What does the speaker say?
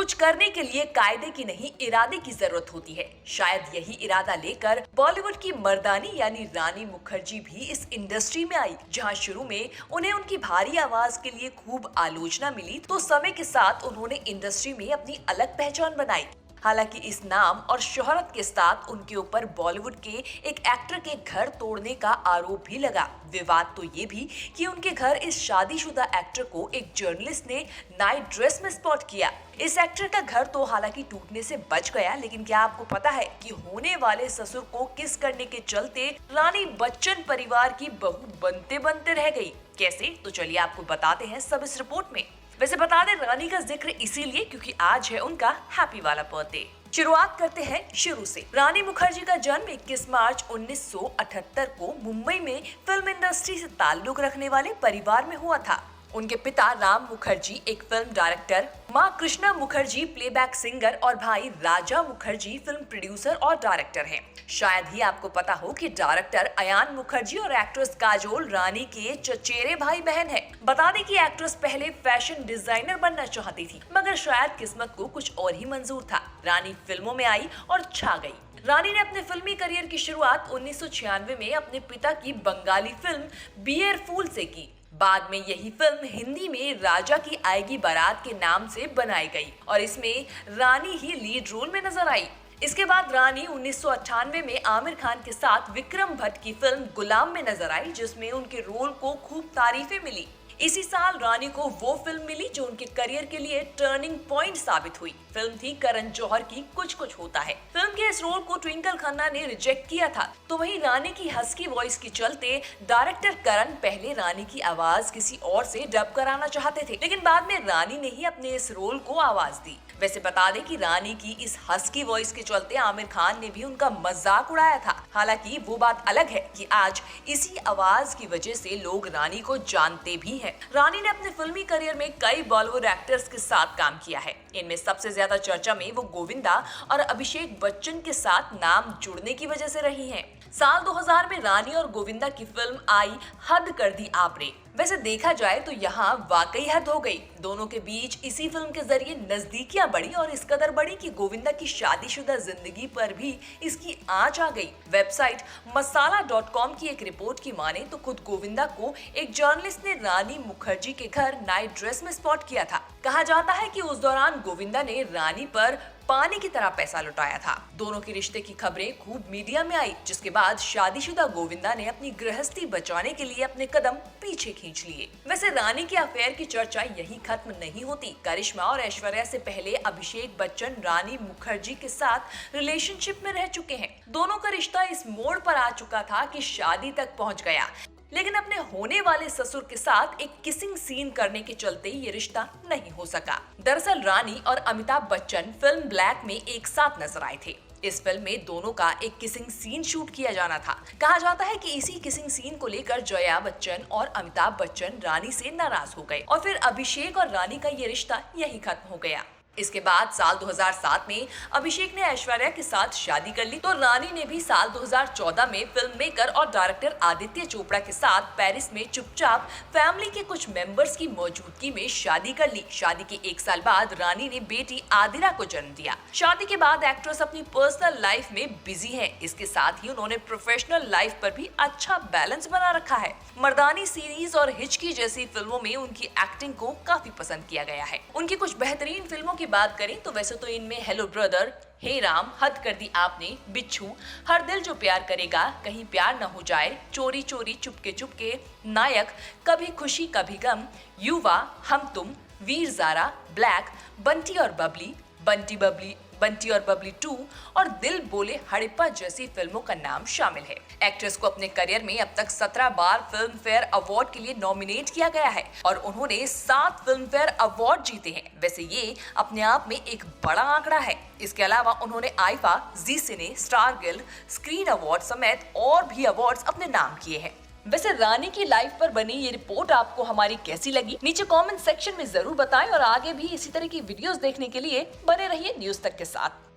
कुछ करने के लिए कायदे की नहीं, इरादे की जरूरत होती है। शायद यही इरादा लेकर बॉलीवुड की मर्दानी यानी रानी मुखर्जी भी इस इंडस्ट्री में आई, जहां शुरू में उन्हें उनकी भारी आवाज के लिए खूब आलोचना मिली, तो समय के साथ उन्होंने इंडस्ट्री में अपनी अलग पहचान बनाई। हालांकि इस नाम और शोहरत के साथ उनके ऊपर बॉलीवुड के एक एक्टर के घर तोड़ने का आरोप भी लगा। विवाद तो ये भी कि उनके घर इस शादीशुदा एक्टर को एक जर्नलिस्ट ने नाइट ड्रेस में स्पॉट किया। इस एक्टर का घर तो हालांकि टूटने से बच गया, लेकिन क्या आपको पता है कि होने वाले ससुर को किस करने के चलते रानी बच्चन परिवार की बहू बनते बनते रह गई? कैसे? तो चलिए आपको बताते हैं सब इस रिपोर्ट में। वैसे बता दें, रानी का जिक्र इसीलिए क्योंकि आज है उनका हैप्पी वाला बर्थडे। शुरुआत करते हैं शुरू से। रानी मुखर्जी का जन्म 21 मार्च 1978 को मुंबई में फिल्म इंडस्ट्री से ताल्लुक रखने वाले परिवार में हुआ था। उनके पिता राम मुखर्जी एक फिल्म डायरेक्टर, माँ कृष्णा मुखर्जी प्लेबैक सिंगर और भाई राजा मुखर्जी फिल्म प्रोड्यूसर और डायरेक्टर हैं। शायद ही आपको पता हो कि डायरेक्टर अयान मुखर्जी और एक्ट्रेस काजोल रानी के चचेरे भाई बहन हैं। बता दें कि एक्ट्रेस पहले फैशन डिजाइनर बनना चाहती थी, मगर शायद किस्मत को कुछ और ही मंजूर था। रानी फिल्मों में आई और छा गई। रानी ने अपने फिल्मी करियर की शुरुआत 1996 में अपने पिता की बंगाली फिल्म बियर फूल से की। बाद में यही फिल्म हिंदी में राजा की आएगी बारात के नाम से बनाई गई और इसमें रानी ही लीड रोल में नजर आई। इसके बाद रानी 1998 में आमिर खान के साथ विक्रम भट्ट की फिल्म गुलाम में नजर आई, जिसमें उनके रोल को खूब तारीफें मिली। इसी साल रानी को वो फिल्म मिली जो उनके करियर के लिए टर्निंग पॉइंट साबित हुई। फिल्म थी करण जौहर की कुछ कुछ होता है। फिल्म के इस रोल को ट्विंकल खन्ना ने रिजेक्ट किया था, तो वहीं रानी की हस्की वॉइस के चलते डायरेक्टर करण पहले रानी की आवाज किसी और से डब कराना चाहते थे, लेकिन बाद में रानी ने ही अपने इस रोल को आवाज दी। वैसे बता दें कि रानी की इस हस्की वॉइस के चलते आमिर खान ने भी उनका मजाक उड़ाया था। हालांकि वो बात अलग है कि आज इसी आवाज की वजह से लोग रानी को जानते भी हैं। रानी ने अपने फिल्मी करियर में कई बॉलीवुड एक्टर्स के साथ काम किया है। इनमें सबसे ज्यादा चर्चा में वो गोविंदा और अभिषेक बच्चन के साथ नाम जुड़ने की वजह से रही हैं। साल 2000 में रानी और गोविंदा की फिल्म आई हद कर दी आपने। वैसे देखा जाए तो यहाँ वाकई हद हो गई। दोनों के बीच इसी फिल्म के जरिए नजदीकियां बढ़ी और इस कदर बढ़ी कि गोविंदा की शादीशुदा जिंदगी पर भी इसकी आंच आ गई। वेबसाइट मसाला.com की एक रिपोर्ट की माने तो खुद गोविंदा को एक जर्नलिस्ट ने रानी मुखर्जी के घर नाइट ड्रेस में स्पॉट किया था। कहा जाता है कि उस दौरान गोविंदा ने रानी पर पानी की तरह पैसा लुटाया था। दोनों के रिश्ते की खबरें खूब मीडिया में आई, जिसके बाद शादीशुदा गोविंदा ने अपनी गृहस्थी बचाने के लिए अपने कदम पीछे खींच लिए। वैसे रानी के अफेयर की चर्चा यही खत्म नहीं होती। करिश्मा और ऐश्वर्या से पहले अभिषेक बच्चन रानी मुखर्जी के साथ रिलेशनशिप में रह चुके हैं। दोनों का रिश्ता इस मोड़ पर आ चुका था कि शादी तक पहुंच गया, लेकिन अपने होने वाले ससुर के साथ एक किसिंग सीन करने के चलते ये रिश्ता नहीं हो सका। दरअसल रानी और अमिताभ बच्चन फिल्म ब्लैक में एक साथ नजर आए थे। इस फिल्म में दोनों का एक किसिंग सीन शूट किया जाना था। कहा जाता है कि इसी किसिंग सीन को लेकर जया बच्चन और अमिताभ बच्चन रानी से नाराज हो गए और फिर अभिषेक और रानी का ये रिश्ता यही खत्म हो गया। इसके बाद साल 2007 में अभिषेक ने ऐश्वर्या के साथ शादी कर ली, तो रानी ने भी साल 2014 में फिल्म मेकर और डायरेक्टर आदित्य चोपड़ा के साथ पेरिस में चुपचाप फैमिली के कुछ मेंबर्स की मौजूदगी में शादी कर ली। शादी के 1 साल बाद रानी ने बेटी आदिरा को जन्म दिया। शादी के बाद एक्ट्रेस अपनी पर्सनल लाइफ में बिजी है। इसके साथ ही उन्होंने प्रोफेशनल लाइफ पर भी अच्छा बैलेंस बना रखा है। मर्दानी सीरीज और हिचकी जैसी फिल्मों में उनकी एक्टिंग को काफी पसंद किया गया है। उनकी कुछ बेहतरीन फिल्मों की बात करें तो वैसे तो इनमें हेलो ब्रदर, हे राम, हद कर दी आपने, बिच्छू, हर दिल जो प्यार करेगा, कहीं प्यार न हो जाए, चोरी चोरी चुपके चुपके, नायक, कभी खुशी कभी गम, युवा, हम तुम, वीर ज़ारा, ब्लैक, बंटी और बबली, बंटी और बबली 2 और दिल बोले हड़प्पा जैसी फिल्मों का नाम शामिल है। एक्ट्रेस को अपने करियर में अब तक 17 बार फिल्म फेयर अवार्ड के लिए नॉमिनेट किया गया है और उन्होंने 7 फिल्म फेयर अवार्ड जीते हैं। वैसे ये अपने आप में एक बड़ा आंकड़ा है। इसके अलावा उन्होंने आईफा, जी सिने, स्टार गिल्ड, स्क्रीन अवार्ड समेत और भी अवार्ड्स अपने नाम किए हैं। वैसे रानी की लाइफ पर बनी ये रिपोर्ट आपको हमारी कैसी लगी? नीचे कमेंट सेक्शन में जरूर बताएं और आगे भी इसी तरह की वीडियोस देखने के लिए बने रहिए न्यूज़ तक के साथ।